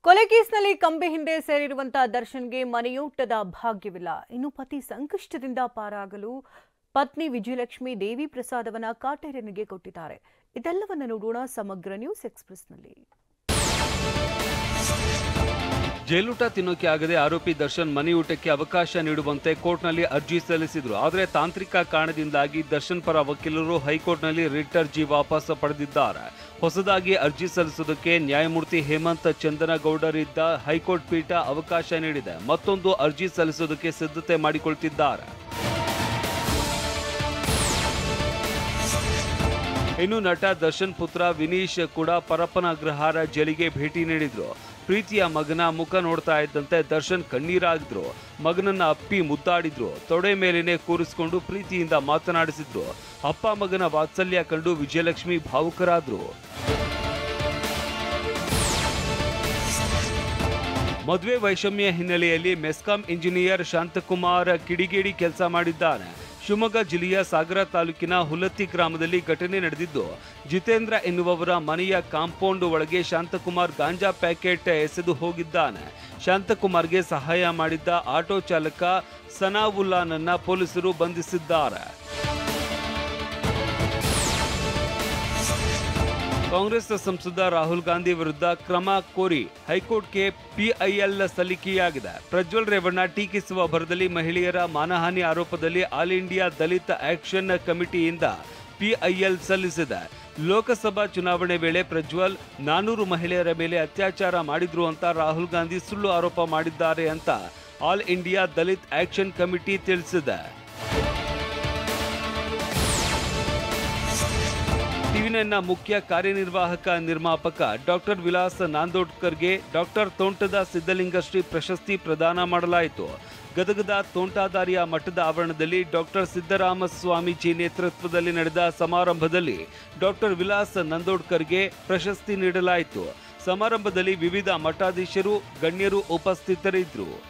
ಕೊಲೆ ಕೇಸ್ನಲ್ಲಿ ಕಂಬಿ ಹಿಂದೆ ಸೇರಿರುವಂತಹ ದರ್ಶನ್ಗೆ ಮನೆಯೂಟದ ಭಾಗ್ಯವಿಲ್ಲ. ಇನ್ನು ಪತಿ ಸಂಕಷ್ಟದಿಂದ ಪಾರಾಗಲು ಪತ್ನಿ ವಿಜಯಲಕ್ಷ್ಮಿ ದೇವಿ ಪ್ರಸಾದವನ್ನ ಕಾಟೇರನಿಗೆ ಕೊಟ್ಟಿದ್ದಾರೆ. ಇದೆಲ್ಲವನ್ನ ನೋಡೋಣ ಸಮಗ್ರ ನ್ಯೂಸ್ ಎಕ್ಸ್‌ಪ್ರೆಸ್‌ನಲ್ಲಿ. ಜೈಲೂಟ ತಿನ್ನೋಕೆ ಆಗದೆ ಆರೋಪಿ ದರ್ಶನ್ ಮನೆಯೂಟಕ್ಕೆ ಅವಕಾಶ ನೀಡುವಂತೆ ಕೋರ್ಟ್ನಲ್ಲಿ ಅರ್ಜಿ ಸಲ್ಲಿಸಿದ್ರು. ಆದರೆ ತಾಂತ್ರಿಕ ಕಾರಣದಿಂದಾಗಿ ದರ್ಶನ್ ಪರ ವಕೀಲರು ಹೈಕೋರ್ಟ್ನಲ್ಲಿ ರಿಟ್ ಅರ್ಜಿ ವಾಪಸ್ ಪಡೆದಿದ್ದಾರೆ. ಹೊಸದಾಗಿ ಅರ್ಜಿ ಸಲ್ಲಿಸುವುದಕ್ಕೆ ನ್ಯಾಯಮೂರ್ತಿ ಹೇಮಂತ್ ಚಂದನಗೌಡರಿದ್ದ ಹೈಕೋರ್ಟ್ ಪೀಠ ಅವಕಾಶ ನೀಡಿದೆ. ಮತ್ತೊಂದು ಅರ್ಜಿ ಸಲ್ಲಿಸುವುದಕ್ಕೆ ಸಿದ್ಧತೆ ಮಾಡಿಕೊಳ್ತಿದ್ದಾರೆ. ಇನ್ನು ನಟ ದರ್ಶನ್ ಪುತ್ರ ವಿನೀಶ್ ಕೂಡ ಪರಪ್ಪನ ಅಗ್ರಹಾರ ಜೈಲಿಗೆ ಭೇಟಿ ನೀಡಿದ್ರು. ಪ್ರೀತಿಯ ಮಗನ ಮುಖ ನೋಡ್ತಾ ಇದ್ದಂತೆ ದರ್ಶನ್ ಕಣ್ಣೀರಾಗಿದ್ರು. ಮಗನನ್ನ ಅಪ್ಪಿ ಮುದ್ದಾಡಿದ್ರು. ತೊಡೆ ಮೇಲೇನೆ ಕೂರಿಸಿಕೊಂಡು ಪ್ರೀತಿಯಿಂದ ಮಾತನಾಡಿಸಿದ್ರು. ಅಪ್ಪ ಮಗನ ವಾತ್ಸಲ್ಯ ಕಂಡು ವಿಜಯಲಕ್ಷ್ಮಿ ಭಾವುಕರಾದ್ರು. ಮದುವೆ ವೈಷಮ್ಯ ಹಿನ್ನೆಲೆಯಲ್ಲಿ ಮೆಸ್ಕಾಂ ಇಂಜಿನಿಯರ್ ಶಾಂತಕುಮಾರ್ ಕಿಡಿಗೇಡಿ ಕೆಲಸ ಮಾಡಿದ್ದಾನೆ. ಶಿವಮೊಗ್ಗ ಜಿಲ್ಲೆಯ ಸಾಗರ ತಾಲೂಕಿನ ಹುಲತ್ತಿ ಗ್ರಾಮದಲ್ಲಿ ಘಟನೆ ನಡೆದಿದ್ದು, ಜಿತೇಂದ್ರ ಎನ್ನುವವರ ಮನೆಯ ಕಾಂಪೌಂಡ್ ಒಳಗೆ ಶಾಂತಕುಮಾರ್ ಗಾಂಜಾ ಪ್ಯಾಕೆಟ್ ಎಸೆದು ಹೋಗಿದ್ದಾನೆ. ಶಾಂತಕುಮಾರ್ಗೆ ಸಹಾಯ ಮಾಡಿದ್ದ ಆಟೋ ಚಾಲಕ ಸನಾವುಲ್ಲಾನನ್ನ ಪೊಲೀಸರು ಬಂಧಿಸಿದ್ದಾರೆ. ಕಾಂಗ್ರೆಸ್ ಸಂಸದ ರಾಹುಲ್ ಗಾಂಧಿ ವಿರುದ್ಧ ಕ್ರಮ ಕೋರಿ ಹೈಕೋರ್ಟ್ಗೆ ಪಿಐಎಲ್ ಸಲ್ಲಿಕೆಯಾಗಿದೆ. ಪ್ರಜ್ವಲ್ ರೇವಣ್ಣ ಟೀಕಿಸುವ ಭರದಲ್ಲಿ ಮಹಿಳೆಯರ ಮಾನಹಾನಿ ಆರೋಪದಲ್ಲಿ ಆಲ್ ಇಂಡಿಯಾ ದಲಿತ್ ಆಕ್ಷನ್ ಕಮಿಟಿಯಿಂದ ಪಿಐಎಲ್ ಸಲ್ಲಿಸಿದೆ. ಲೋಕಸಭಾ ಚುನಾವಣೆ ವೇಳೆ ಪ್ರಜ್ವಲ್ 400 ಮಹಿಳೆಯರ ಮೇಲೆ ಅತ್ಯಾಚಾರ ಮಾಡಿದ್ರು ಅಂತ ರಾಹುಲ್ ಗಾಂಧಿ ಸುಳ್ಳು ಆರೋಪ ಮಾಡಿದ್ದಾರೆ ಅಂತ all India Dalit action committee ತಿಳಿಸಿದೆ. ಟಿವಿ9ನ ಮುಖ್ಯ ಕಾರ್ಯನಿರ್ವಾಹಕ ನಿರ್ಮಾಪಕ ಡಾಕ್ಟರ್ ವಿಲಾಸ್ ನಾಂದೋಡ್ಕರ್ಗೆ ಡಾಕ್ಟರ್ ತೋಂಟದ ಸಿದ್ದಲಿಂಗಶ್ರೀ ಪ್ರಶಸ್ತಿ ಪ್ರದಾನ ಮಾಡಲಾಯಿತು. ಗದಗದ ತೋಂಟಾದಾರಿಯ ಮಠದ ಆವರಣದಲ್ಲಿ ಡಾಕ್ಟರ್ ಸಿದ್ದರಾಮ ಸ್ವಾಮೀಜಿ ನೇತೃತ್ವದಲ್ಲಿ ನಡೆದ ಸಮಾರಂಭದಲ್ಲಿ ಡಾಕ್ಟರ್ ವಿಲಾಸ್ ನಾಂದೋಡ್ಕರ್ಗೆ ಪ್ರಶಸ್ತಿ ನೀಡಲಾಯಿತು. ಸಮಾರಂಭದಲ್ಲಿ ವಿವಿಧ ಮಠಾಧೀಶರು ಗಣ್ಯರು ಉಪಸ್ಥಿತರಿದ್ದರು.